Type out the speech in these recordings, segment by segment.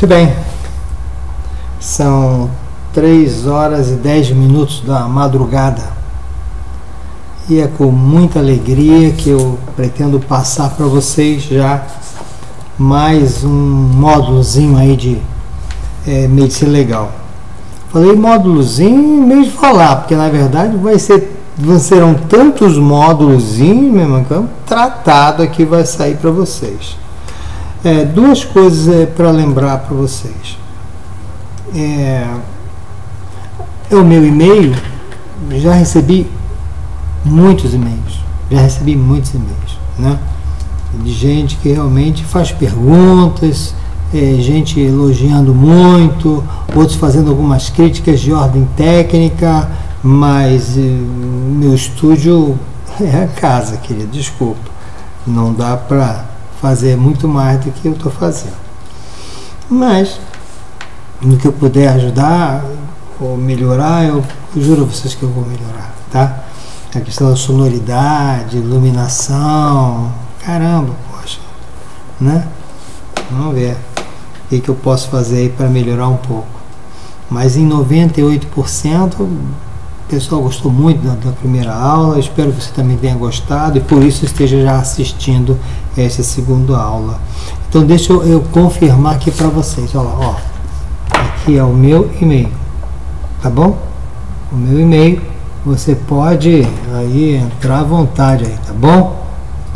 Muito bem, são 3 horas e 10 minutos da madrugada e é com muita alegria que eu pretendo passar para vocês já mais um módulozinho aí de medicina legal. Falei módulozinho meio de falar, porque na verdade serão tantos módulozinhos, meu irmão, que um tratado aqui vai sair para vocês. Duas coisas para lembrar para vocês. O meu e-mail, já recebi muitos e-mails, né? De gente que realmente faz perguntas, gente elogiando muito, outros fazendo algumas críticas de ordem técnica, mas meu estúdio é a casa, querido, desculpa, não dá para fazer muito mais do que eu estou fazendo, mas no que eu puder ajudar ou melhorar, eu juro a vocês que eu vou melhorar, tá? A questão da sonoridade, iluminação, caramba, poxa, né? Vamos ver o que eu posso fazer aí para melhorar um pouco, mas em 98% o pessoal gostou muito da primeira aula. Espero que você também tenha gostado e por isso esteja já assistindo essa segunda aula. Então deixa eu confirmar aqui para vocês. Olha lá, ó. Aqui é o meu e-mail, tá bom? O meu e-mail, você pode aí entrar à vontade aí, tá bom?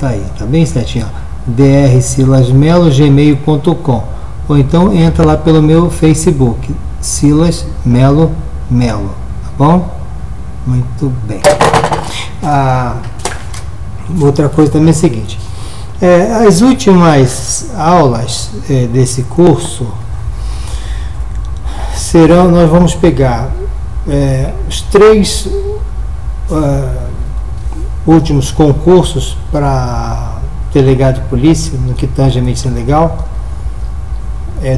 Tá aí, tá bem certinho, ó. drsilasmelo@gmail.com, ou então entra lá pelo meu Facebook, Silas Melo Melo, tá bom? Muito bem. Outra coisa também é a seguinte, as últimas aulas desse curso serão, nós vamos pegar os 3 últimos concursos para delegado de polícia, no que tange a medicina legal,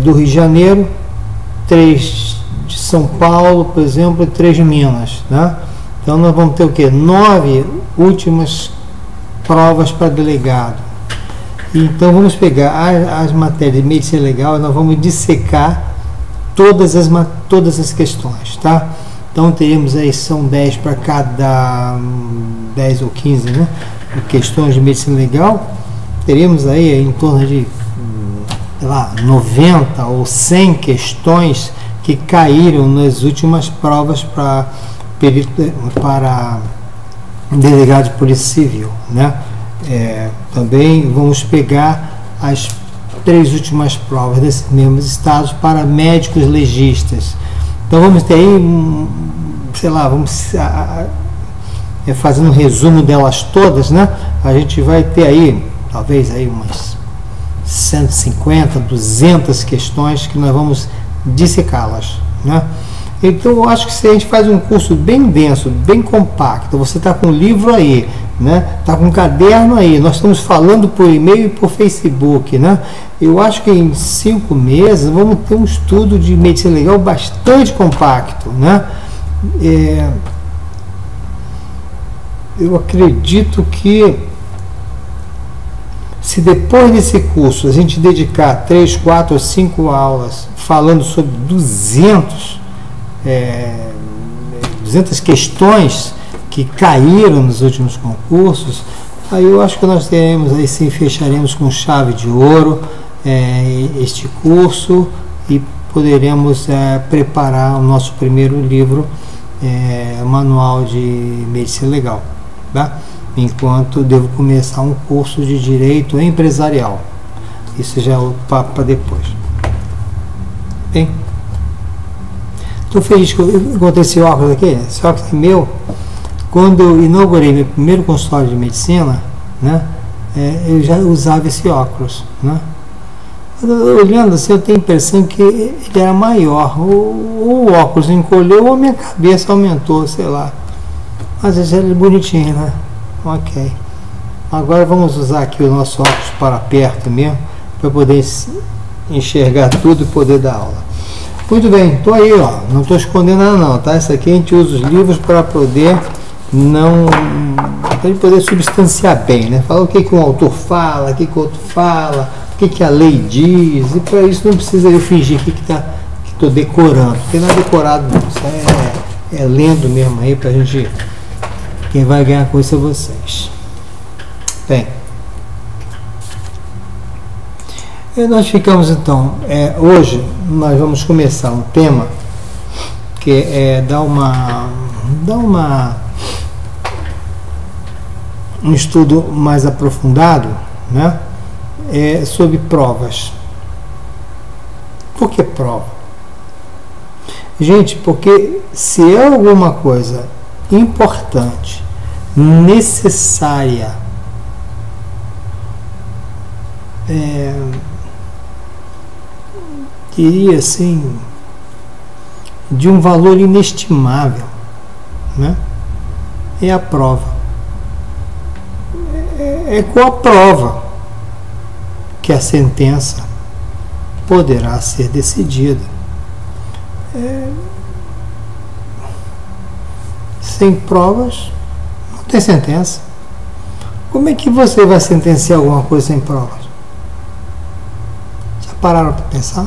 do Rio de Janeiro, 3 de São Paulo, por exemplo, e 3 de Minas, né? Então nós vamos ter o que? 9 últimas provas para delegado. Então vamos pegar as matérias de medicina legal e nós vamos dissecar todas as questões, tá? Então teremos aí, são 10 para cada 10 ou 15, né? Questões de medicina legal. Teremos aí em torno de, sei lá, 90 ou 100 questões que caíram nas últimas provas para delegado de polícia civil, né? Também vamos pegar as 3 últimas provas desses mesmos estados para médicos legistas. Então vamos ter aí, sei lá, vamos fazendo um resumo delas todas, né? A gente vai ter aí, talvez aí umas 150, 200 questões que nós vamos dissecá-las, né? Então eu acho que se a gente faz um curso bem denso, bem compacto, você está com o livro aí, né? Está com um caderno aí, nós estamos falando por e-mail e por Facebook, né? Eu acho que em 5 meses vamos ter um estudo de medicina legal bastante compacto, né? Eu acredito que se depois desse curso a gente dedicar 3, 4 ou 5 aulas falando sobre 200 questões que caíram nos últimos concursos, aí eu acho que nós teremos aí, sim, fecharemos com chave de ouro este curso e poderemos preparar o nosso primeiro livro, manual de medicina legal, tá? Enquanto devo começar um curso de direito empresarial. Isso já é o papo para depois. Bem, estou feliz que eu encontrei esse óculos aqui. Esse óculos é meu. Quando eu inaugurei meu primeiro consultório de medicina, né, eu já usava esse óculos, né? Olhando assim, eu tenho a impressão que ele era maior. O óculos encolheu ou a minha cabeça aumentou, sei lá. Mas ele é bonitinho, né? Ok. Agora vamos usar aqui o nosso óculos para perto mesmo, para poder enxergar tudo e poder dar aula. Muito bem, estou aí, ó, não estou escondendo nada não, tá? Isso aqui a gente usa os livros para poder para poder substanciar bem, né? Falar o que um autor fala, o que o outro fala, que a lei diz, e para isso não precisa eu fingir que estou decorando, porque não é decorado não, isso é lendo mesmo aí para a gente, quem vai ganhar com isso é vocês. Bem, e nós ficamos então, hoje nós vamos começar um tema que é um estudo mais aprofundado, né? Sobre provas. Por que prova? Gente, porque se é alguma coisa importante, necessária, diria assim, de um valor inestimável, né? É a prova. É com a prova que a sentença poderá ser decidida. Sem provas, não tem sentença. Como é que você vai sentenciar alguma coisa sem provas? Já pararam para pensar?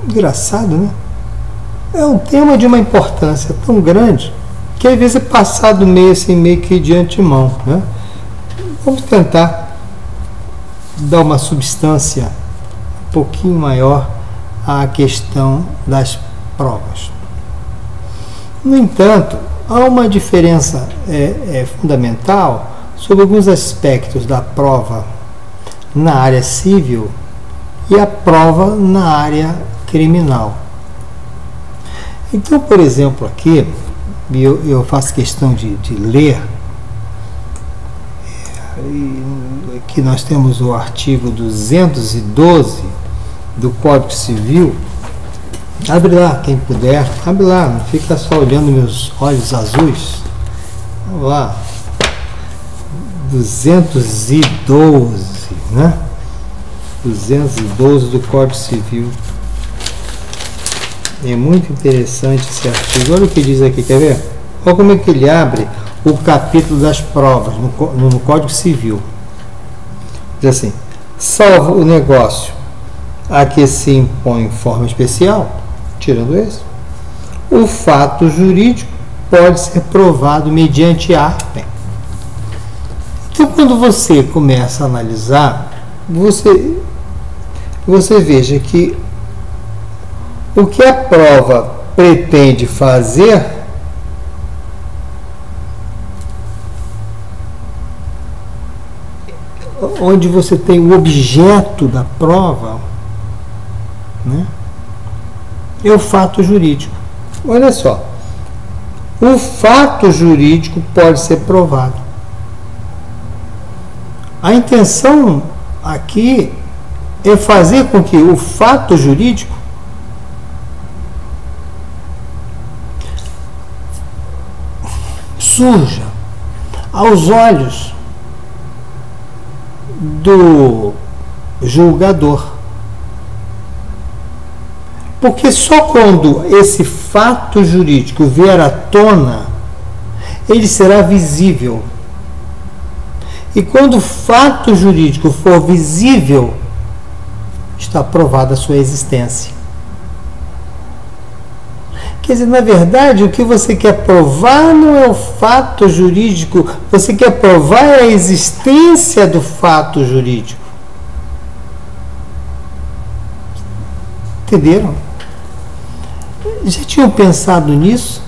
Engraçado, né? É um tema de uma importância tão grande que às vezes é passado meio assim, meio que de antemão, né? Vamos tentar dar uma substância um pouquinho maior à questão das provas. No entanto, há uma diferença fundamental sobre alguns aspectos da prova na área civil e a prova na área criminal. Então, por exemplo, aqui, eu faço questão de ler, aqui nós temos o artigo 212 do Código Civil. Abre lá, quem puder, abre lá, não fica só olhando meus olhos azuis. Vamos lá, 212, né? 212 do Código Civil. É muito interessante esse artigo. Olha o que diz aqui, quer ver? Olha como é que ele abre o capítulo das provas no Código Civil. Diz assim: salvo o negócio a que se impõe forma especial, tirando esse, o fato jurídico pode ser provado mediante a... Bem, então, quando você começa a analisar, você veja que o que a prova pretende fazer onde você tem o objeto da prova, né, é o fato jurídico. Olha só, o fato jurídico pode ser provado. A intenção aqui é fazer com que o fato jurídico surja aos olhos do julgador. Porque só quando esse fato jurídico vier à tona, ele será visível. E quando o fato jurídico for visível, está provada a sua existência. Quer dizer, na verdade, o que você quer provar não é o fato jurídico, você quer provar a existência do fato jurídico. Entenderam? Já tinham pensado nisso?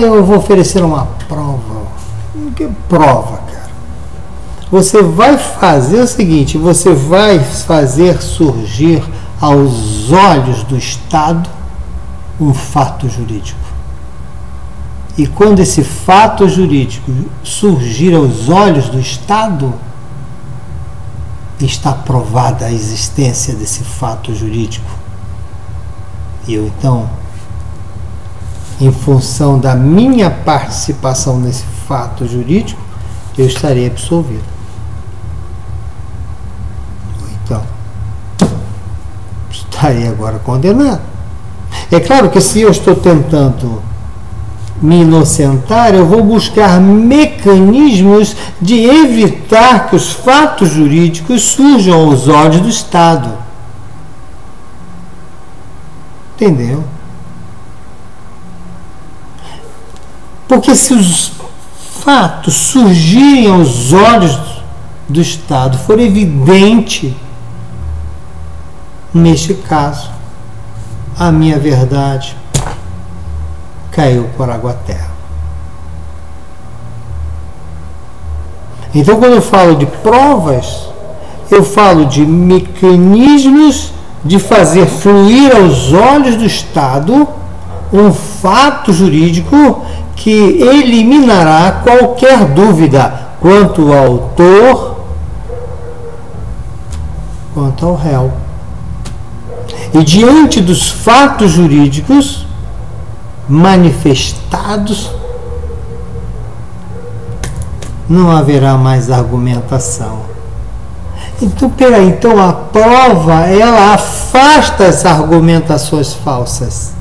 Eu vou oferecer uma prova. Que prova, cara? Você vai fazer o seguinte, você vai fazer surgir aos olhos do Estado um fato jurídico. E quando esse fato jurídico surgir aos olhos do Estado, está provada a existência desse fato jurídico. E eu, então, em função da minha participação nesse fato jurídico, eu estarei absolvido. Então, estarei agora condenado. É claro que se eu estou tentando me inocentar, eu vou buscar mecanismos de evitar que os fatos jurídicos surjam aos olhos do Estado. Entendeu? Porque se os fatos surgirem aos olhos do Estado, for evidente, neste caso, a minha verdade caiu por água terra. Então, quando eu falo de provas, eu falo de mecanismos de fazer fluir aos olhos do Estado um fato jurídico que eliminará qualquer dúvida quanto ao autor, quanto ao réu. E diante dos fatos jurídicos manifestados, não haverá mais argumentação. Então, peraí, então a prova, ela afasta as argumentações falsas.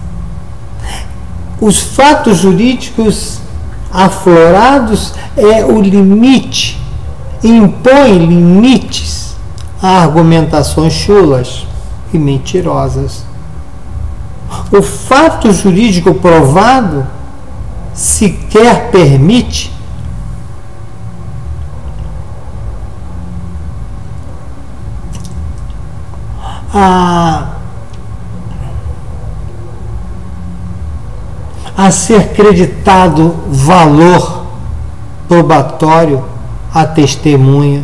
Os fatos jurídicos aflorados é o limite, impõe limites a argumentações chulas e mentirosas. O fato jurídico provado sequer permite a ser creditado valor probatório à testemunha,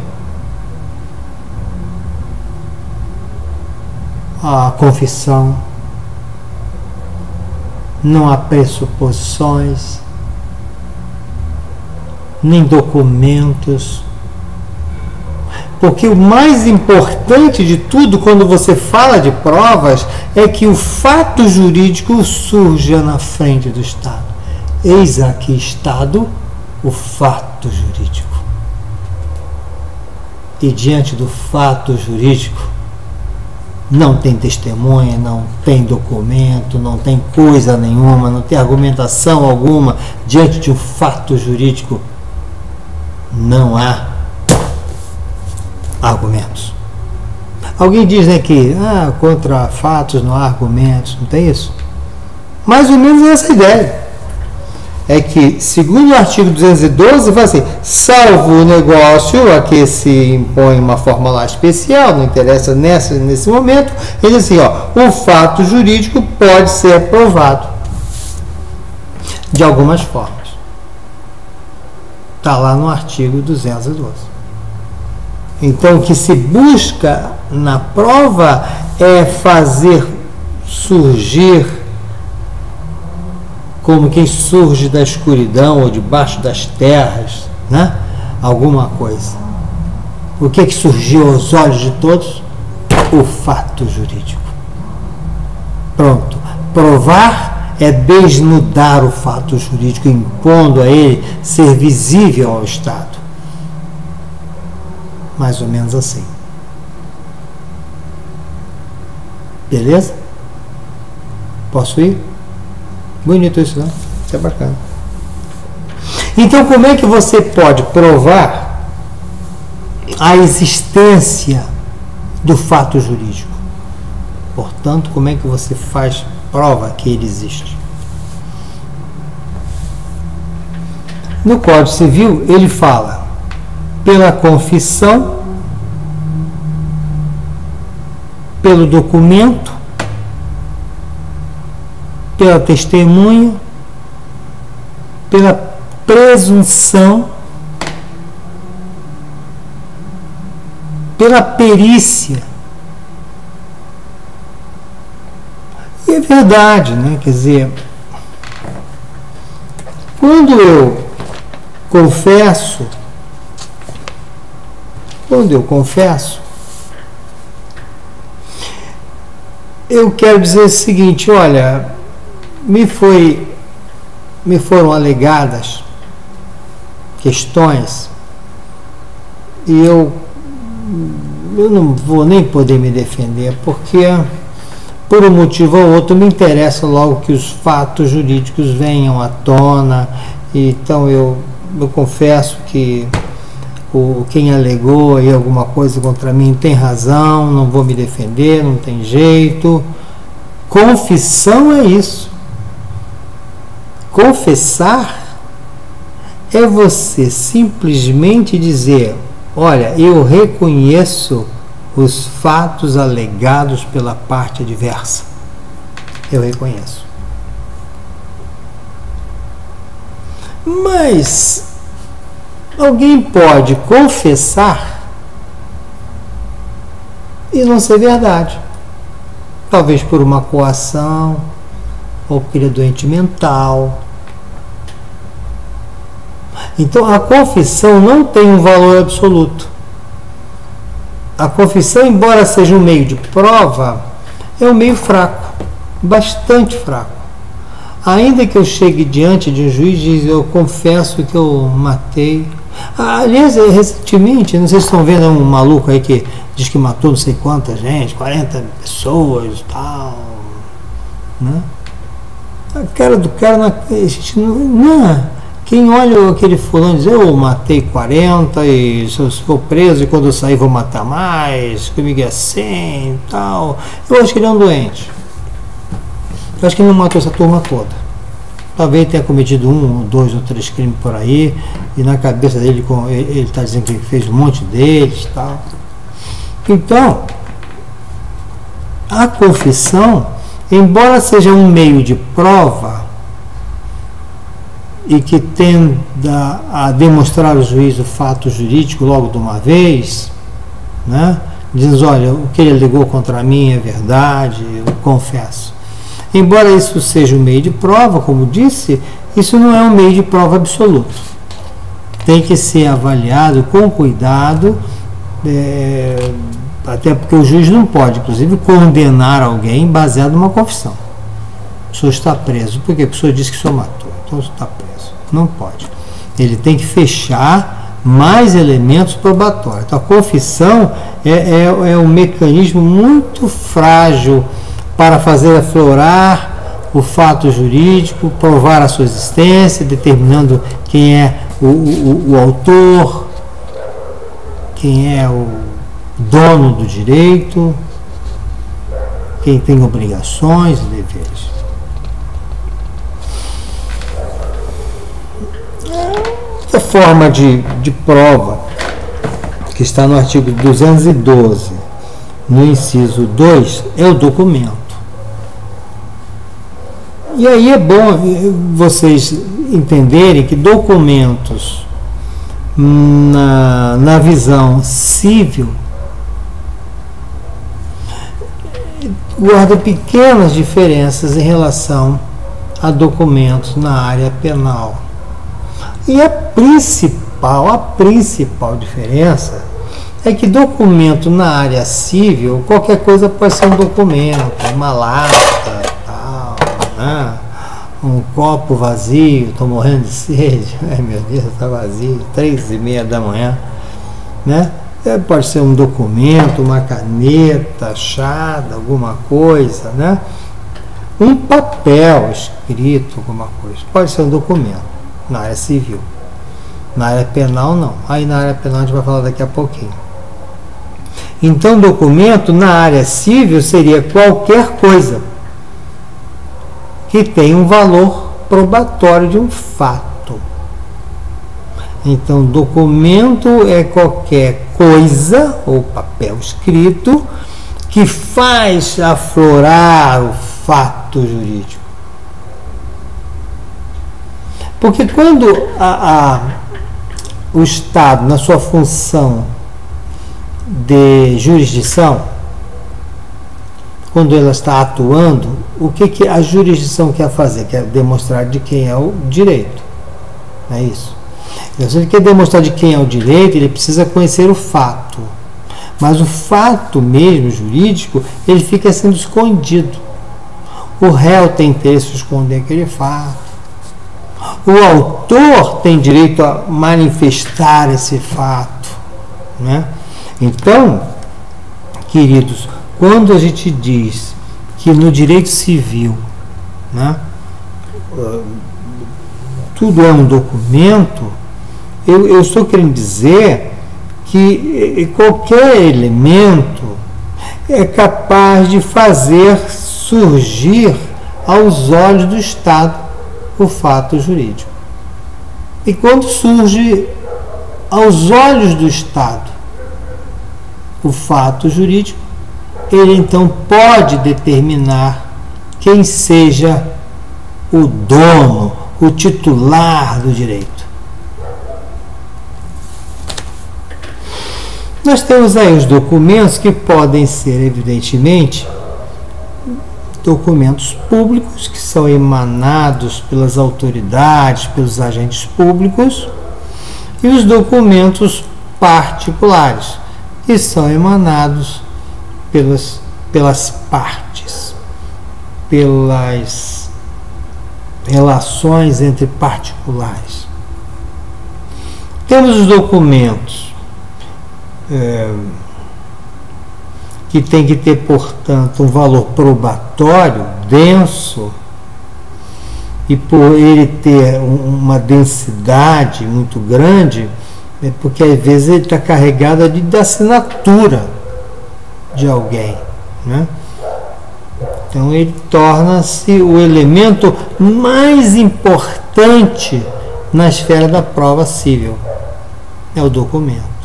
à confissão. Não há pressuposições, nem documentos. Porque o mais importante de tudo, quando você fala de provas, é que o fato jurídico surja na frente do Estado. Eis aqui, Estado, o fato jurídico. E diante do fato jurídico, não tem testemunha, não tem documento, não tem coisa nenhuma, não tem argumentação alguma. Diante de um fato jurídico, não há argumentos. Alguém diz, né, que contra fatos não há argumentos, não tem isso? Mais ou menos essa ideia. É que, segundo o artigo 212, vai assim, salvo o negócio a que se impõe uma forma lá especial, não interessa nesse momento, ele diz assim, o fato jurídico pode ser provado de algumas formas. Está lá no artigo 212. Então, o que se busca na prova é fazer surgir, como quem surge da escuridão ou debaixo das terras, né? Alguma coisa. O que surgiu aos olhos de todos? O fato jurídico. Pronto. Provar é desnudar o fato jurídico, impondo a ele ser visível ao Estado. Mais ou menos assim. Beleza? Posso ir? Bonito isso, né? Isso é bacana. Então, como é que você pode provar a existência do fato jurídico? Portanto, como é que você faz prova que ele existe? No Código Civil, ele fala pela confissão, pelo documento, pela testemunha, pela presunção, pela perícia. E é verdade, né? Quer dizer, quando eu confesso, eu quero dizer o seguinte, olha, me foram alegadas questões e eu não vou nem poder me defender, porque por um motivo ou outro, me interessa logo que os fatos jurídicos venham à tona. Então eu confesso que quem alegou aí alguma coisa contra mim tem razão, não vou me defender, não tem jeito. Confissão é isso. Confessar é você simplesmente dizer: olha, eu reconheço os fatos alegados pela parte adversa. Eu reconheço. Mas alguém pode confessar e não ser verdade. Talvez por uma coação, ou porque ele é doente mental. Então a confissão não tem um valor absoluto. A confissão, embora seja um meio de prova, é um meio fraco, bastante fraco. Ainda que eu chegue diante de um juiz e diz: eu confesso que eu matei. Aliás, recentemente, não sei se estão vendo um maluco aí que diz que matou não sei quanta gente, 40 pessoas e tal, né? A cara do cara, a gente não. Quem olha aquele fulano diz: eu matei 40 e se eu for preso e quando eu sair vou matar mais, comigo é assim e tal. Eu acho que ele é um doente. Eu acho que ele não matou essa turma toda. Talvez tenha cometido 1, 2 ou 3 crimes por aí, e na cabeça dele ele está dizendo que fez um monte deles e tal. Então, a confissão, embora seja um meio de prova e que tenda a demonstrar ao juiz o fato jurídico logo de uma vez, né? Diz: olha, o que ele alegou contra mim é verdade, eu confesso. Embora isso seja um meio de prova, como disse, isso não é um meio de prova absoluto. Tem que ser avaliado com cuidado, até porque o juiz não pode, inclusive, condenar alguém baseado numa confissão. A pessoa está preso, porque a pessoa disse que só matou, então está preso. Não pode. Ele tem que fechar mais elementos probatórios. Então a confissão é um mecanismo muito frágil para fazer aflorar o fato jurídico, provar a sua existência, determinando quem é o autor, quem é o dono do direito, quem tem obrigações e deveres. A forma de prova que está no artigo 212, no inciso 2, é o documento. E aí é bom vocês entenderem que documentos na visão civil guardam pequenas diferenças em relação a documentos na área penal. E a principal diferença é que documento na área civil, qualquer coisa pode ser um documento, uma lata, tal, né? Um copo vazio, estou morrendo de sede, ai meu Deus, está vazio, 3h30 da manhã, né? Pode ser um documento, uma caneta achada, alguma coisa, né? Um papel escrito, alguma coisa, pode ser um documento na área civil. Na área penal, não. Aí na área penal a gente vai falar daqui a pouquinho. Então, documento na área civil seria qualquer coisa que tenha um valor probatório de um fato. Então, documento é qualquer coisa ou papel escrito que faz aflorar o fato jurídico. Porque quando o Estado, na sua função de jurisdição, quando ela está atuando, o que a jurisdição quer fazer? Quer demonstrar de quem é o direito. Não é isso? Então, se ele quer demonstrar de quem é o direito, ele precisa conhecer o fato. Mas o fato mesmo, jurídico, ele fica sendo escondido. O réu tem interesse em esconder aquele fato. O autor tem direito a manifestar esse fato, né? Então, queridos, quando a gente diz que que no direito civil, né, tudo é um documento, eu estou querendo dizer que qualquer elemento é capaz de fazer surgir aos olhos do Estado o fato jurídico. E quando surge aos olhos do Estado o fato jurídico, ele então pode determinar quem seja o dono, o titular do direito. Nós temos aí os documentos que podem ser, evidentemente, documentos públicos que são emanados pelas autoridades, pelos agentes públicos, e os documentos particulares, que são emanados pelas partes, pelas relações entre particulares. Temos os documentos que tem que ter, portanto, um valor probatório denso, e por ele ter uma densidade muito grande, porque às vezes ele está carregado da assinatura de alguém, né? Então ele torna-se o elemento mais importante na esfera da prova civil, é o documento.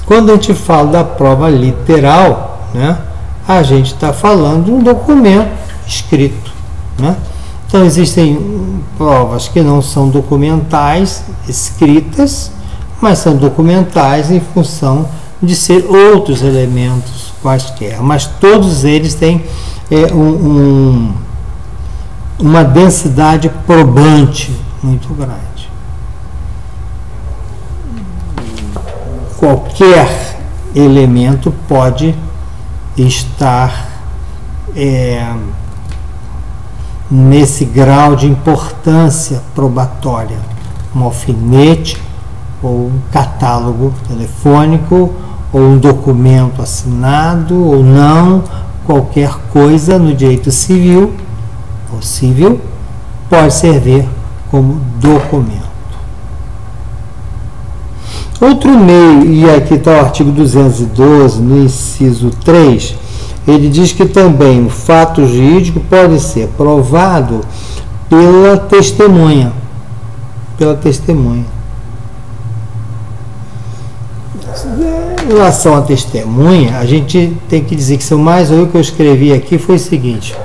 Quando a gente fala da prova literal, né, a gente está falando de um documento escrito, né? Então existem provas que não são documentais escritas, mas são documentais em função de ser outros elementos quaisquer, mas todos eles têm uma densidade probante muito grande. Qualquer elemento pode estar nesse grau de importância probatória, um alfinete, ou um catálogo telefônico, ou um documento assinado ou não, qualquer coisa no direito civil ou civil pode servir como documento. Outro meio, e aqui está o artigo 212, no inciso 3, ele diz que também o fato jurídico pode ser provado pela testemunha. Pela testemunha. Em relação à testemunha, a gente tem que dizer que, o que eu escrevi aqui foi o seguinte,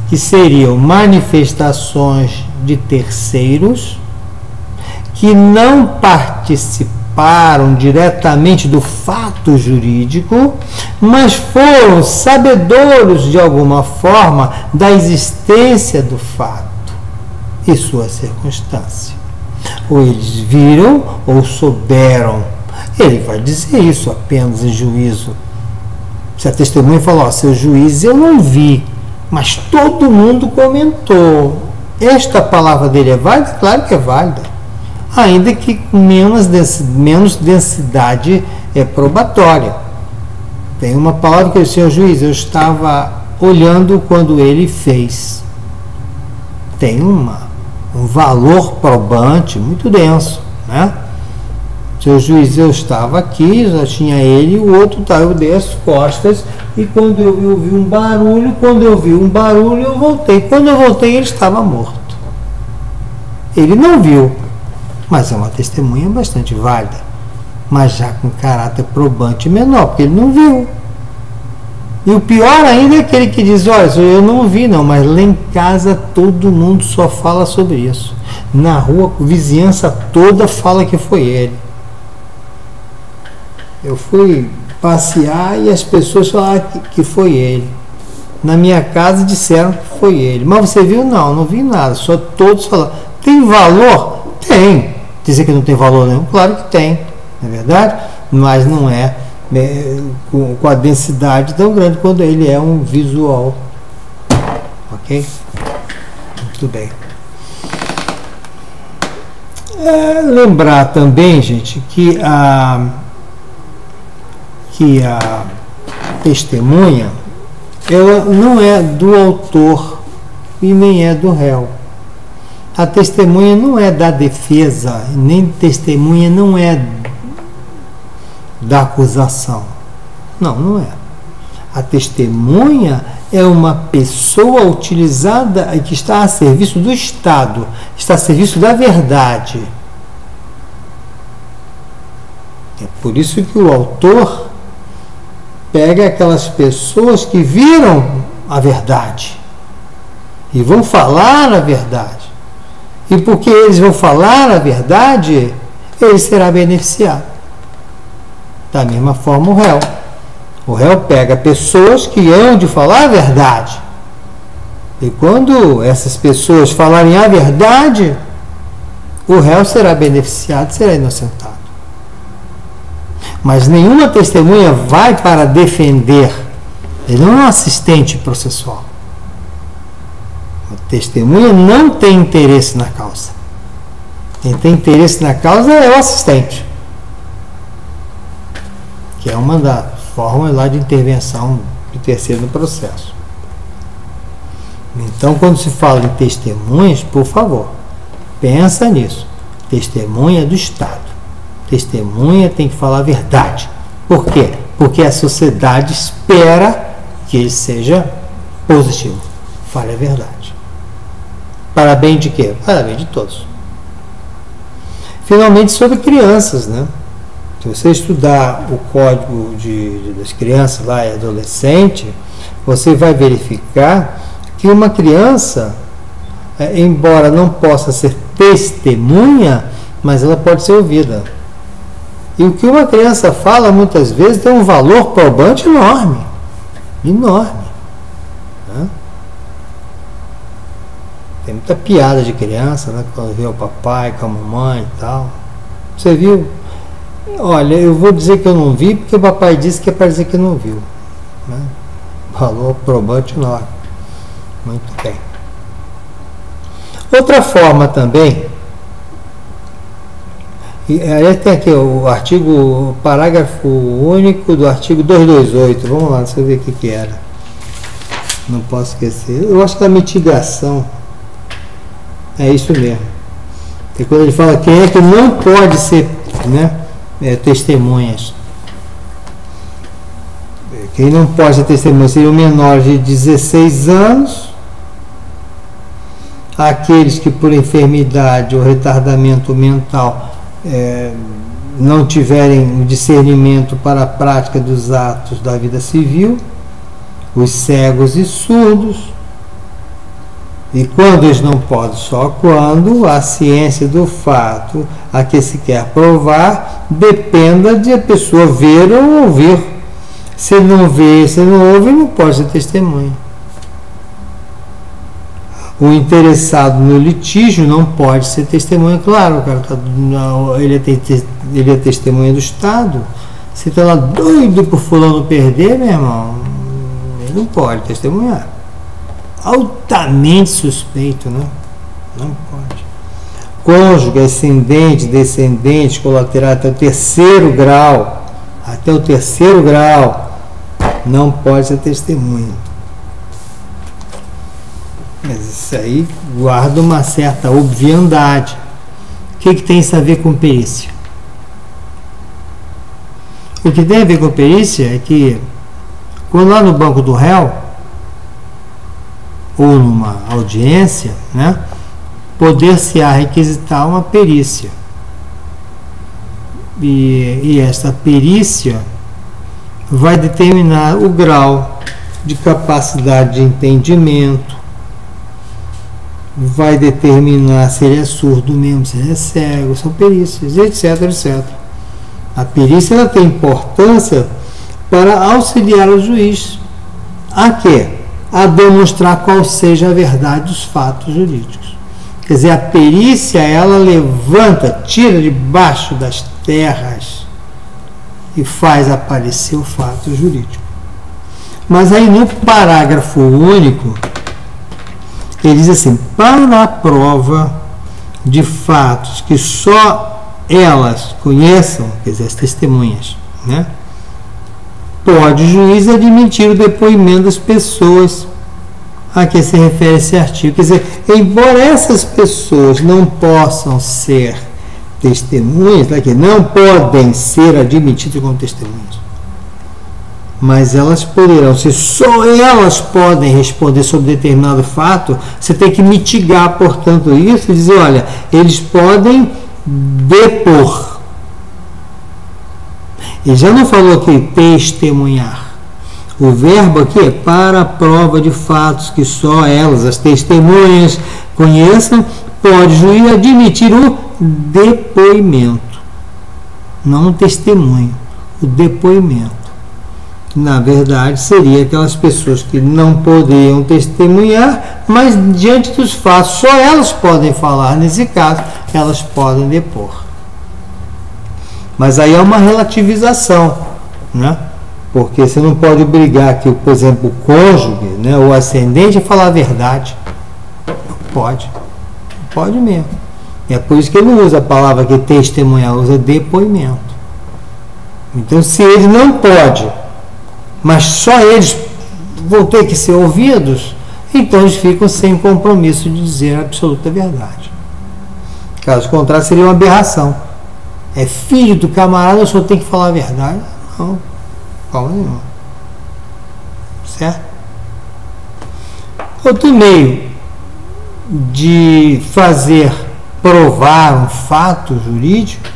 que seriam manifestações de terceiros que não participaram diretamente do fato jurídico, mas foram sabedores de alguma forma da existência do fato e sua circunstância. Ou eles viram ou souberam. Ele vai dizer isso apenas em juízo. Se a testemunha falar, seu juiz, eu não vi, mas todo mundo comentou. Esta palavra dele é válida? Claro que é válida. Ainda que com menos densidade probatória. Tem uma palavra que eu disse, juiz, eu estava olhando quando ele fez. Tem um valor probante muito denso, né? Seu juiz, eu estava aqui, já tinha ele, o outro tá, eu dei as costas, e quando eu vi um barulho, eu voltei. Quando eu voltei, ele estava morto. Ele não viu, mas é uma testemunha bastante válida, mas já com caráter probante menor, porque ele não viu. E o pior ainda é aquele que diz, olha, eu não vi não, mas lá em casa todo mundo só fala sobre isso. Na rua, a vizinhança toda fala que foi ele. Eu fui passear e as pessoas falaram que foi ele. Na minha casa disseram que foi ele. Mas você viu? Não, não vi nada. Só todos falaram. Tem valor? Tem. Dizer que não tem valor nenhum? Claro que tem. Não é verdade? Mas não é com a densidade tão grande quando ele é um visual. Ok? Muito bem. Lembrar também, gente, que testemunha, ela não é do autor e nem é do réu. A testemunha não é da defesa, nem testemunha não é da acusação. Não, não é. A testemunha é uma pessoa utilizada e que está a serviço do Estado, está a serviço da verdade. É por isso que o autor pega aquelas pessoas que viram a verdade e vão falar a verdade. E porque eles vão falar a verdade, ele será beneficiado. Da mesma forma o réu. O réu pega pessoas que hão de falar a verdade. E quando essas pessoas falarem a verdade, o réu será beneficiado, será inocentado. Mas nenhuma testemunha vai para defender. Ele não é um assistente processual. A testemunha não tem interesse na causa. Quem tem interesse na causa é o assistente, que é uma das formas lá de intervenção de terceiro no processo. Então, quando se fala em testemunhas, por favor, pensa nisso. Testemunha do Estado. Testemunha tem que falar a verdade. Por quê? Porque a sociedade espera que ele seja positivo. Fale a verdade. Para bem de quê? Para bem de todos. Finalmente, sobre crianças, né? Se você estudar o código das crianças lá e adolescente, você vai verificar que uma criança, embora não possa ser testemunha, mas ela pode ser ouvida. E o que uma criança fala, muitas vezes, tem um valor probante enorme. Enorme. Né? Tem muita piada de criança, né? Quando vê o papai com a mamãe e tal. Você viu? Olha, eu vou dizer que eu não vi, porque o papai disse que é para dizer que não viu. Né? Valor probante enorme. Muito bem. Outra forma também, e aí tem aqui o parágrafo único do artigo 228. Vamos lá, deixa eu ver o que era. Não posso esquecer. Eu acho que a mitigação é isso mesmo. E quando ele fala quem é que não pode ser, né, testemunhas. Quem não pode ser testemunha seria o menor de 16 anos, aqueles que por enfermidade ou retardamento mental não tiverem discernimento para a prática dos atos da vida civil, os cegos e surdos. E quando eles não podem, só quando a ciência do fato a que se quer provar dependa de a pessoa ver ou ouvir. Se não vê, se não ouve, não pode ser testemunha. O interessado no litígio não pode ser testemunha, claro, o cara ele é testemunha do Estado. Você está lá doido por fulano perder, meu irmão, ele não pode testemunhar. Altamente suspeito, né? Não pode. Cônjuge, ascendente, descendente, colateral até o terceiro grau, não pode ser testemunha. Mas isso aí guarda uma certa obviedade. O que tem isso a ver com perícia? O que tem a ver com perícia é que, quando lá no banco do réu, ou numa audiência, né, poder-se-á requisitar uma perícia. E esta perícia vai determinar o grau de capacidade de entendimento, vai determinar se ele é surdo mesmo, se ele é cego, são perícias, etc, etc. A perícia ela tem importância para auxiliar o juiz a quê? A demonstrar qual seja a verdade dos fatos jurídicos. Quer dizer, a perícia, ela levanta, tira debaixo das terras e faz aparecer o fato jurídico. Mas aí no parágrafo único, ele diz assim: para a prova de fatos que só elas conheçam, quer dizer, as testemunhas, né? pode o juiz admitir o depoimento das pessoas a que se refere esse artigo. Quer dizer, embora essas pessoas não possam ser testemunhas, que não podem ser admitidas como testemunhas, mas elas poderão, se só elas podem responder sobre determinado fato, você tem que mitigar, portanto, isso e dizer, olha, eles podem depor. Ele já não falou aqui testemunhar. O verbo aqui é para a prova de fatos que só elas, as testemunhas, conheçam, pode o juiz admitir o depoimento, não o testemunho, o depoimento. Na verdade, seria aquelas pessoas que não poderiam testemunhar, mas diante dos fatos, só elas podem falar. Nesse caso, elas podem depor. Mas aí é uma relativização, né? Porque você não pode obrigar que, por exemplo, o cônjuge, né, o ascendente a falar a verdade. Pode. Pode mesmo. E é por isso que ele não usa a palavra que testemunhar, usa depoimento. Então, se ele não pode, mas só eles vão ter que ser ouvidos, então eles ficam sem compromisso de dizer a absoluta verdade. Caso contrário, seria uma aberração. É filho do camarada, eu só tenho que falar a verdade. Não, calma nenhuma. Certo? Outro meio de fazer provar um fato jurídico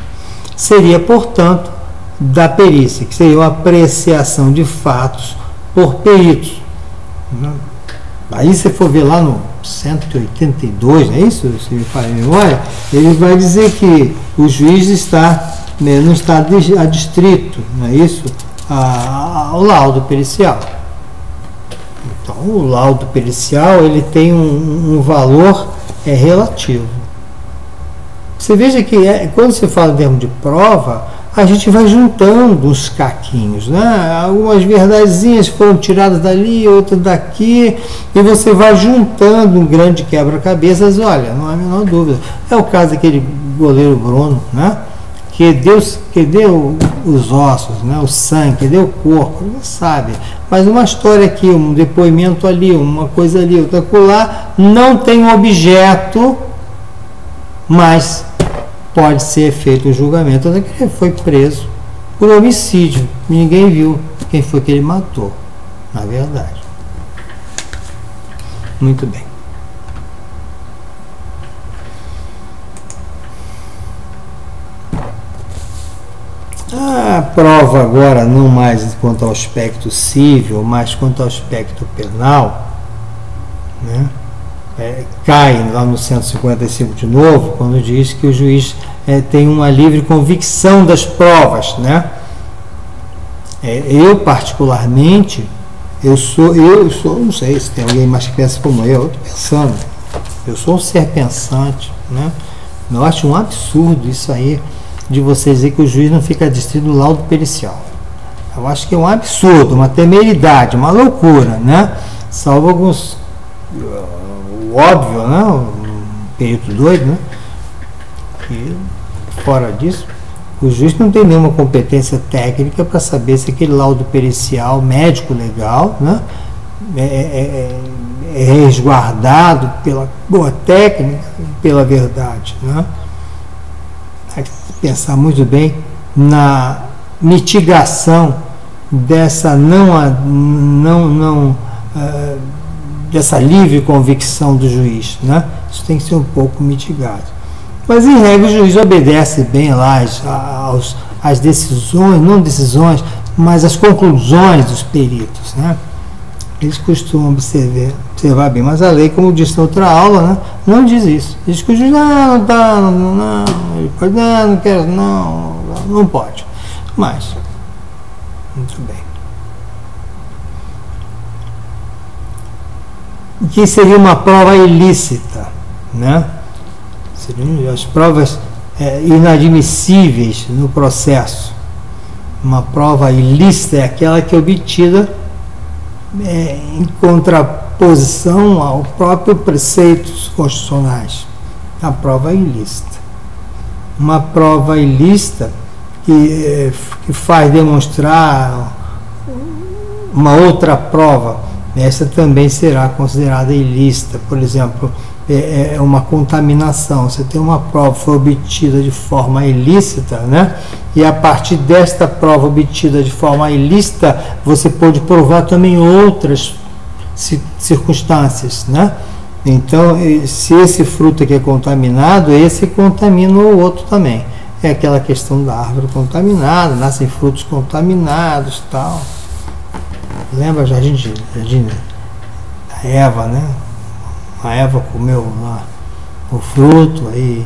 seria, portanto, da perícia, que seria uma apreciação de fatos por peritos. Aí, se for ver lá no 182, não é isso? Se me fala a memória, ele vai dizer que o juiz não está adstrito, não é isso? Ao laudo pericial. Então, o laudo pericial ele tem um valor relativo. Você veja que quando você fala em termos de prova, a gente vai juntando os caquinhos, né? Algumas verdadezinhas foram tiradas dali, outras daqui, e você vai juntando um grande quebra-cabeças. Olha, não há a menor dúvida. É o caso daquele goleiro Bruno, né? Que deu os ossos, né? O sangue, que deu o corpo, não sabe. Mas uma história aqui, um depoimento ali, uma coisa ali, outra acolá, não tem um objeto, mas pode ser feito um julgamento. Até que ele foi preso por homicídio. Ninguém viu quem foi que ele matou, na verdade. Muito bem. A prova agora, não mais quanto ao aspecto civil, mas quanto ao aspecto penal, né? Cai lá no 155 de novo, quando diz que o juiz tem uma livre convicção das provas, né? Eu particularmente, eu sou, não sei se tem alguém mais que pensa como eu estou pensando, eu sou um ser pensante, né? Eu acho um absurdo isso aí, de você dizer que o juiz não fica adstrito do laudo pericial. Eu acho que é um absurdo, uma temeridade, uma loucura, né? Salvo alguns, óbvio, né? Um perito doido, né? E fora disso, o juiz não tem nenhuma competência técnica para saber se aquele laudo pericial, médico legal, né? É resguardado pela boa técnica, pela verdade, né? Tem que pensar muito bem na mitigação dessa dessa livre convicção do juiz, né? Isso tem que ser um pouco mitigado. Mas, em regra, o juiz obedece bem lá às decisões, não decisões, mas às conclusões dos peritos, né? Eles costumam observar bem, mas a lei, como disse na outra aula, né, não diz isso. Diz que o juiz não pode, não quero, não pode. Mas, muito bem. O que seria uma prova ilícita, né? Seriam as provas inadmissíveis no processo. Uma prova ilícita é aquela que é obtida em contraposição ao próprio preceitos constitucionais. A prova ilícita. Uma prova ilícita que faz demonstrar uma outra prova, essa também será considerada ilícita. Por exemplo, é uma contaminação. Você tem uma prova que foi obtida de forma ilícita, né? E a partir desta prova obtida de forma ilícita, você pode provar também outras circunstâncias, né? Então, se esse fruto aqui é contaminado, esse contamina o outro também. É aquela questão da árvore contaminada, nascem frutos contaminados, tal. Lembra Jardim da Eva, né? A Eva comeu lá o fruto, aí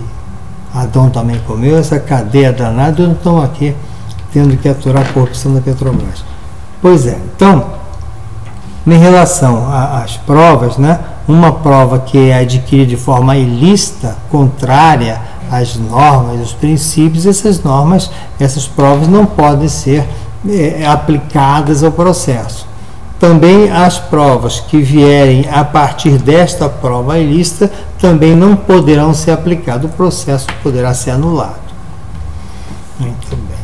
Adão também comeu, essa cadeia danada, e não estão aqui tendo que aturar a corrupção da Petrobras. Pois é, então, em relação às provas, né? Uma prova que é adquirida de forma ilícita, contrária às normas, aos princípios, essas provas não podem ser aplicadas ao processo. Também as provas que vierem a partir desta prova ilícita também não poderão ser aplicadas, o processo poderá ser anulado. Muito bem.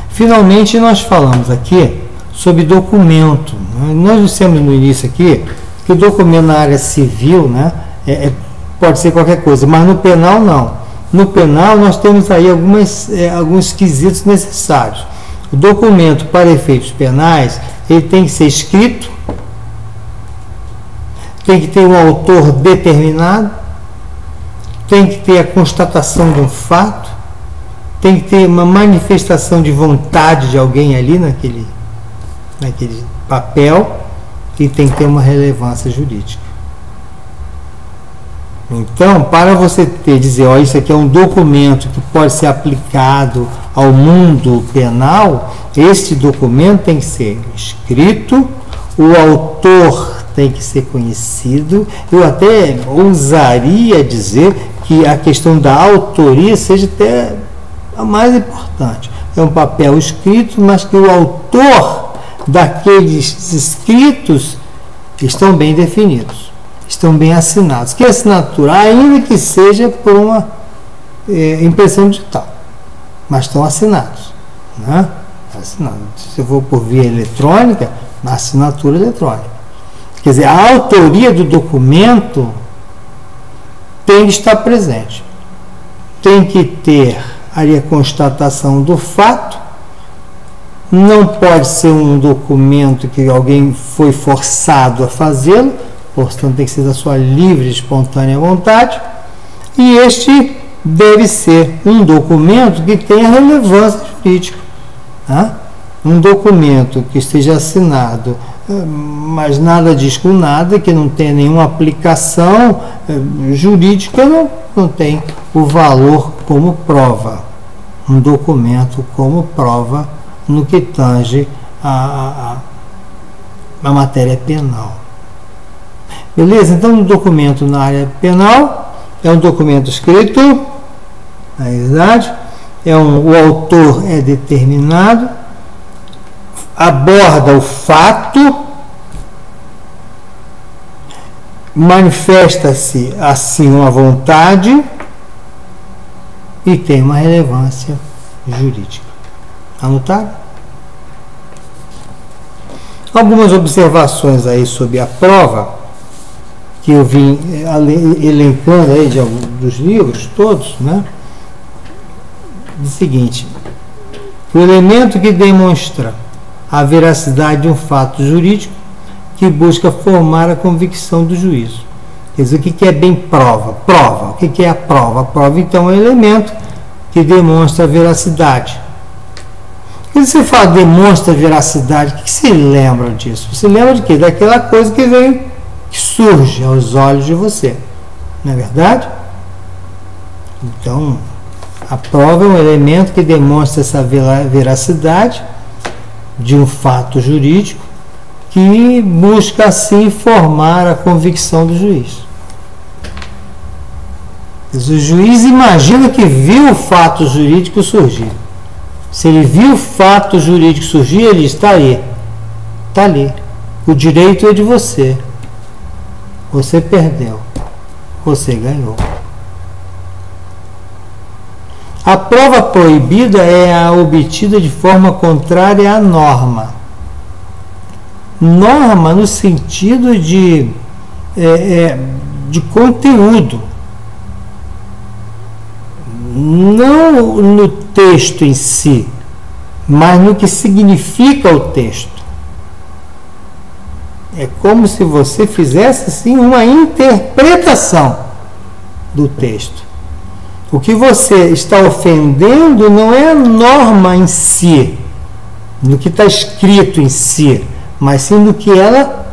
Finalmente, nós falamos aqui sobre documento. Nós dissemos no início aqui que o documento na área civil, né, pode ser qualquer coisa, mas no penal não. No penal nós temos aí alguns quesitos necessários. O documento para efeitos penais, ele tem que ser escrito, tem que ter um autor determinado, tem que ter a constatação de um fato, tem que ter uma manifestação de vontade de alguém ali naquele papel e tem que ter uma relevância jurídica. Então, para você dizer, ó, isso aqui é um documento que pode ser aplicado ao mundo penal, este documento tem que ser escrito, o autor tem que ser conhecido. Eu até ousaria dizer que a questão da autoria seja até a mais importante. É um papel escrito, mas que o autor daqueles escritos estão bem definidos, estão bem assinados. Que assinatura, ainda que seja por uma impressão digital, mas estão assinados, né? Assinado. Se for por via eletrônica, na assinatura eletrônica. Quer dizer, a autoria do documento tem que estar presente. Tem que ter ali a constatação do fato. Não pode ser um documento que alguém foi forçado a fazê-lo, portanto tem que ser da sua livre e espontânea vontade. E este deve ser um documento que tenha relevância jurídica. Tá? Um documento que esteja assinado, mas nada diz com nada, que não tenha nenhuma aplicação jurídica, não tem o valor como prova. Um documento como prova no que tange a matéria penal. Beleza? Então, um documento na área penal é um documento escrito, na verdade, o autor é determinado, aborda o fato, manifesta-se assim uma vontade e tem uma relevância jurídica. Anotado? Algumas observações aí sobre a prova, que eu vim elencando aí dos livros todos, né? O seguinte: o elemento que demonstra a veracidade de um fato jurídico que busca formar a convicção do juízo. Quer dizer, o que é bem prova? Prova. O que é a prova? A prova, então, é um elemento que demonstra a veracidade. Quando você fala demonstra veracidade, o que você lembra disso? Você lembra de quê? Daquela coisa que surge aos olhos de você. Não é verdade? Então, a prova é um elemento que demonstra essa veracidade de um fato jurídico que busca, assim, formar a convicção do juiz. O juiz imagina que viu o fato jurídico surgir. Se ele viu o fato jurídico surgir, ele está ali. Está ali. O direito é de você. Você perdeu. Você ganhou. A prova proibida é a obtida de forma contrária à norma. Norma no sentido de conteúdo, não no texto em si, mas no que significa o texto. É como se você fizesse assim uma interpretação do texto. O que você está ofendendo não é a norma em si, no que está escrito em si, mas sim no que ela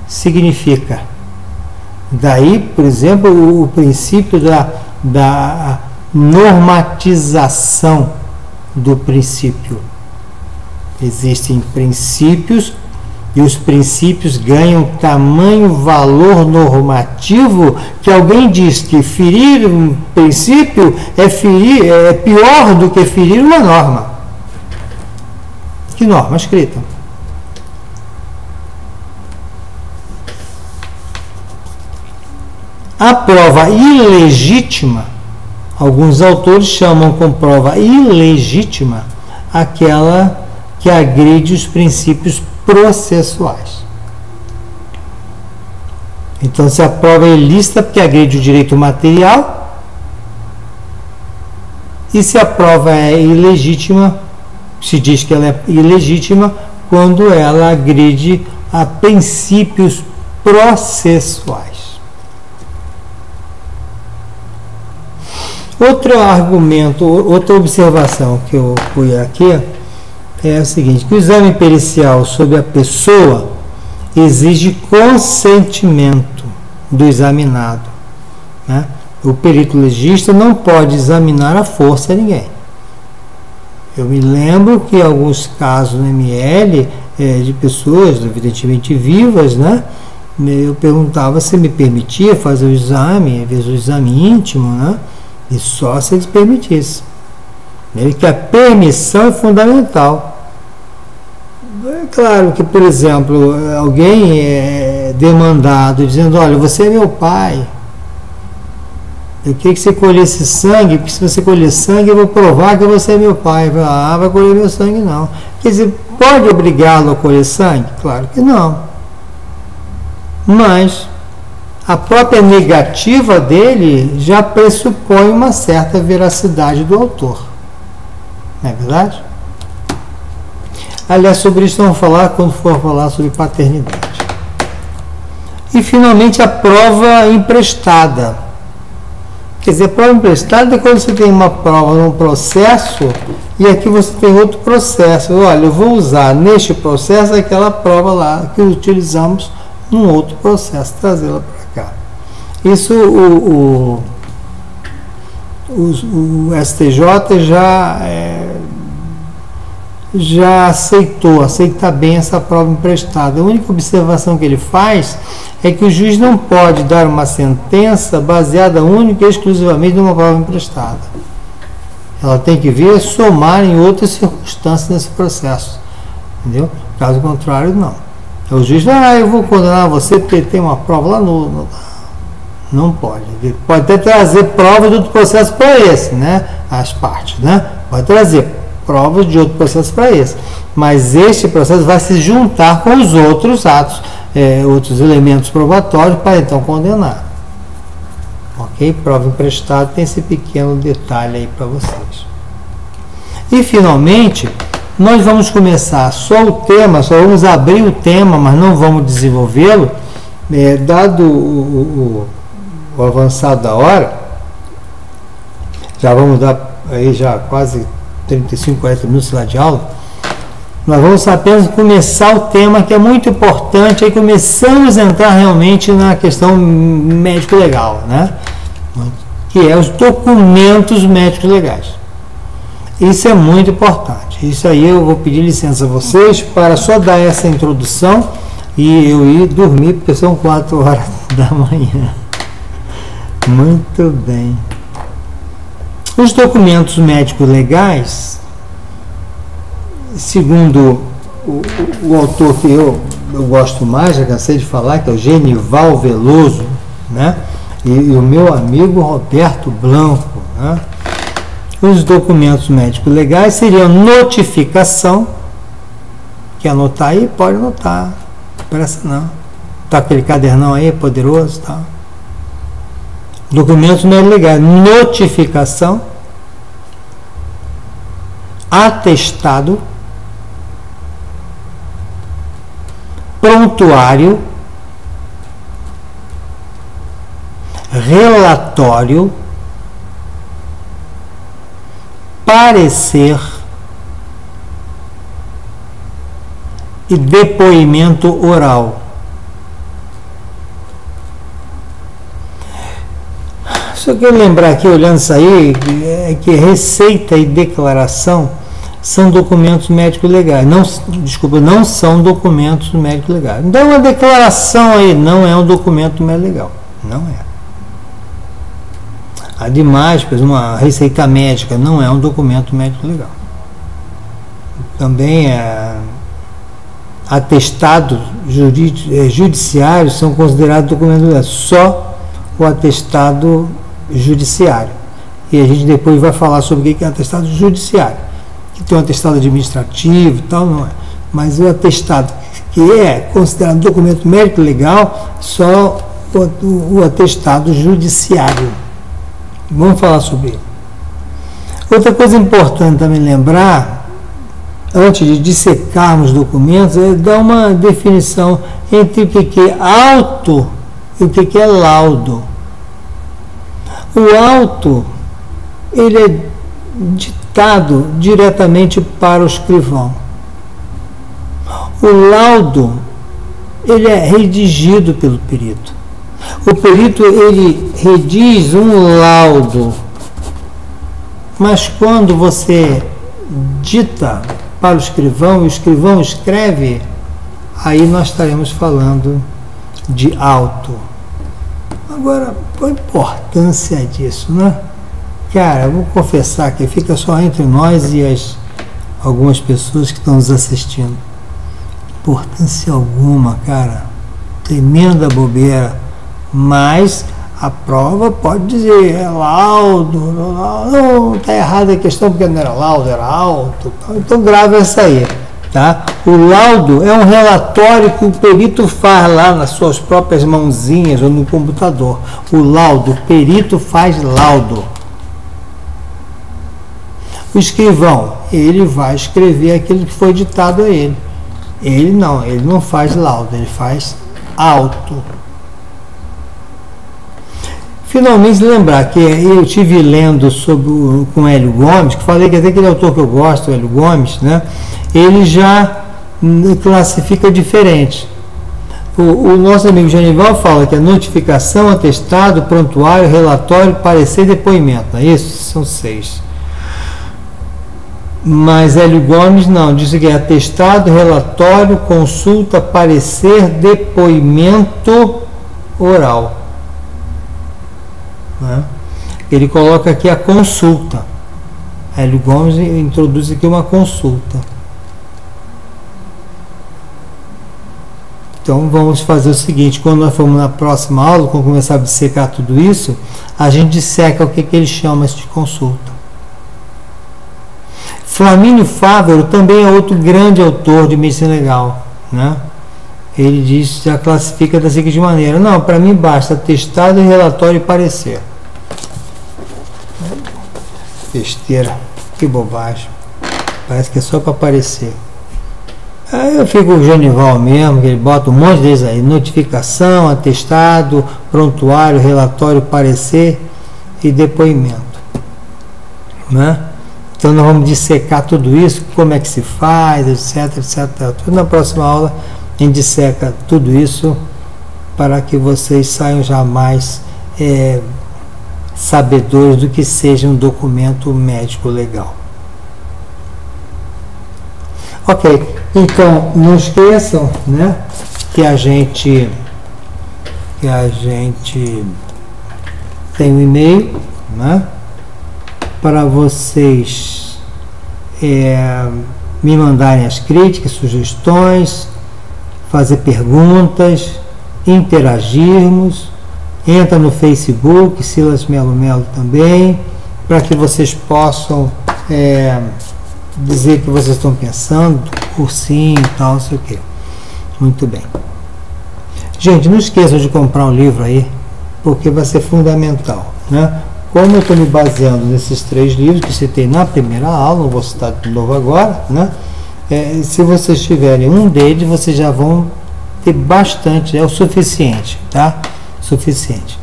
significa. Daí, por exemplo, o princípio da normatização do princípio. Existem princípios e os princípios ganham tamanho valor normativo que alguém diz que ferir um princípio é pior do que ferir uma norma. Que norma escrita? A prova ilegítima, alguns autores chamam com prova ilegítima aquela que agride os princípios processuais. Então, se a prova é ilícita, porque agride o direito material, e se a prova é ilegítima, se diz que ela é ilegítima quando ela agride a princípios processuais. Outro argumento, outra observação que eu fui aqui é o seguinte, que o exame pericial sobre a pessoa exige consentimento do examinado, né? O perito legista não pode examinar à força ninguém. Eu me lembro que em alguns casos no ML, de pessoas evidentemente vivas, né? Eu perguntava se me permitia fazer o exame, às vezes o exame íntimo, né? E só se eles permitissem. Que a permissão é fundamental. É claro que, por exemplo, alguém é demandado dizendo, olha, você é meu pai, eu queria que você colhesse sangue, porque se você colher sangue eu vou provar que você é meu pai. Vai colher meu sangue não. Quer dizer, pode obrigá-lo a colher sangue? Claro que não. Mas a própria negativa dele já pressupõe uma certa veracidade do autor. Não é verdade? Aliás, sobre isso vamos falar quando for falar sobre paternidade. E, finalmente, a prova emprestada. Quer dizer, a prova emprestada é quando você tem uma prova num processo e aqui você tem outro processo. Olha, eu vou usar neste processo aquela prova lá que utilizamos num outro processo, trazê-la para cá. Isso o STJ já aceita bem essa prova emprestada. A única observação que ele faz é que o juiz não pode dar uma sentença baseada única e exclusivamente numa prova emprestada. Ela tem que vir somar em outras circunstâncias nesse processo. Entendeu? Caso contrário, não. O juiz, eu vou condenar você porque tem uma prova lá no... Não pode. Ele pode até trazer provas de outro processo para esse, né? As partes, né? Pode trazer provas de outro processo para esse. Mas este processo vai se juntar com os outros atos, outros elementos probatórios para então condenar. Ok? Prova emprestada tem esse pequeno detalhe aí para vocês. E finalmente, nós vamos começar só o tema, só vamos abrir o tema, mas não vamos desenvolvê-lo, dado o avançado da hora. Já vamos dar aí já quase 35, 40 minutos lá de aula. Nós vamos apenas começar o tema que é muito importante, aí começamos a entrar realmente na questão médico-legal, né? Que é os documentos médicos legais. Isso é muito importante. Isso aí eu vou pedir licença a vocês para só dar essa introdução e eu ir dormir, porque são 4 horas da manhã. Muito bem. Os documentos médicos legais, segundo o autor que eu gosto mais, já cansei de falar, que é o Genival Veloso, né? E o meu amigo Roberto Blanco, né? Os documentos médicos legais seriam notificação, quer anotar aí? Pode anotar, pressa não. Tá aquele cadernão aí, poderoso, tá? Documentos médicos legais, notificação, atestado, prontuário, relatório, parecer e depoimento oral. Só quero lembrar aqui, olhando isso aí, que receita e declaração são documentos médicos legais. Não, desculpa, não são documentos médicos legais. Então, uma declaração aí não é um documento médico legal. Não é. Ademais, uma receita médica não é um documento médico legal. Também atestados judiciários são considerados documentos legais. Só o atestado judiciário. E a gente depois vai falar sobre o que é atestado judiciário. Que tem um atestado administrativo e tal, não é. Mas o atestado que é considerado documento médico legal, só o atestado judiciário. Vamos falar sobre ele. Outra coisa importante também lembrar, antes de dissecarmos documentos, é dar uma definição entre o que é auto e o que é laudo. O auto, ele é ditado diretamente para o escrivão. O laudo, ele é redigido pelo perito. O perito, ele rediz um laudo, mas quando você dita para o escrivão escreve, aí nós estaremos falando de auto. Agora, qual a importância disso, né? Cara, vou confessar que fica só entre nós e algumas pessoas que estão nos assistindo. Importância alguma, cara. Tremenda bobeira. Mas a prova pode dizer, é laudo, não, está errada a questão, porque não era laudo, era auto. Então grava essa aí. Tá? O laudo é um relatório que o perito faz lá nas suas próprias mãozinhas ou no computador. O laudo, o perito faz laudo. O escrivão, ele vai escrever aquilo que foi ditado a ele. Ele não faz laudo, ele faz auto. Finalmente, lembrar que eu estive lendo com Hélio Gomes, que falei que até aquele autor que eu gosto, Hélio Gomes, né, ele já classifica diferente. O nosso amigo Genival fala que a notificação, atestado, prontuário, relatório, parecer e depoimento. Não é isso? São 6. Mas Hélio Gomes não, diz que é atestado, relatório, consulta, parecer, depoimento oral. Né? Ele coloca aqui a consulta. Hélio Gomes introduz aqui uma consulta. Então vamos fazer o seguinte, quando nós formos na próxima aula, quando começar a dissecar tudo isso, a gente disseca o que ele chama de consulta. Flamínio Fávero também é outro grande autor de medicina legal, né? Ele diz, já classifica da seguinte maneira: não, para mim basta atestado, relatório e parecer. Besteira, que bobagem. Parece que é só para aparecer. Aí eu fico com o Genival mesmo, que ele bota um monte deles aí: notificação, atestado, prontuário, relatório, parecer e depoimento, né? Então nós vamos dissecar tudo isso, como é que se faz, etc, etc. Na próxima aula a gente disseca tudo isso para que vocês saiam já mais sabedores do que seja um documento médico legal. Ok, então não esqueçam, né, que a gente tem um e-mail, né, para vocês me mandarem as críticas, sugestões, fazer perguntas, interagirmos. Entra no Facebook, Silas Melo Melo também, para que vocês possam dizer o que vocês estão pensando, cursinho e tal, não sei o que. Muito bem. Gente, não esqueçam de comprar um livro aí, porque vai ser fundamental, né? Como eu estou me baseando nesses 3 livros que citei na primeira aula, não vou citar de novo agora, né? Se vocês tiverem um deles, vocês já vão ter bastante, é o suficiente, tá? Suficiente.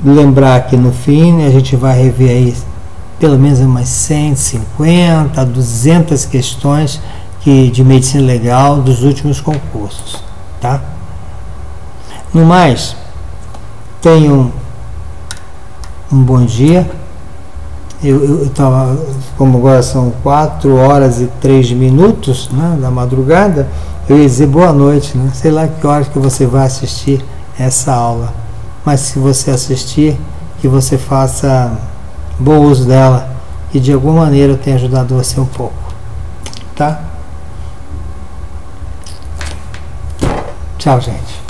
Lembrar que no fim a gente vai rever aí pelo menos umas 150 a 200 questões de medicina legal dos últimos concursos, tá? No mais, tenham um bom dia. Eu estava, como agora são 4 horas e 3 minutos, né, da madrugada, eu ia dizer boa noite, né? Sei lá que horas que você vai assistir essa aula, mas se você assistir, que você faça bom uso dela e de alguma maneira eu tenha ajudado você um pouco, tá? Tchau, gente.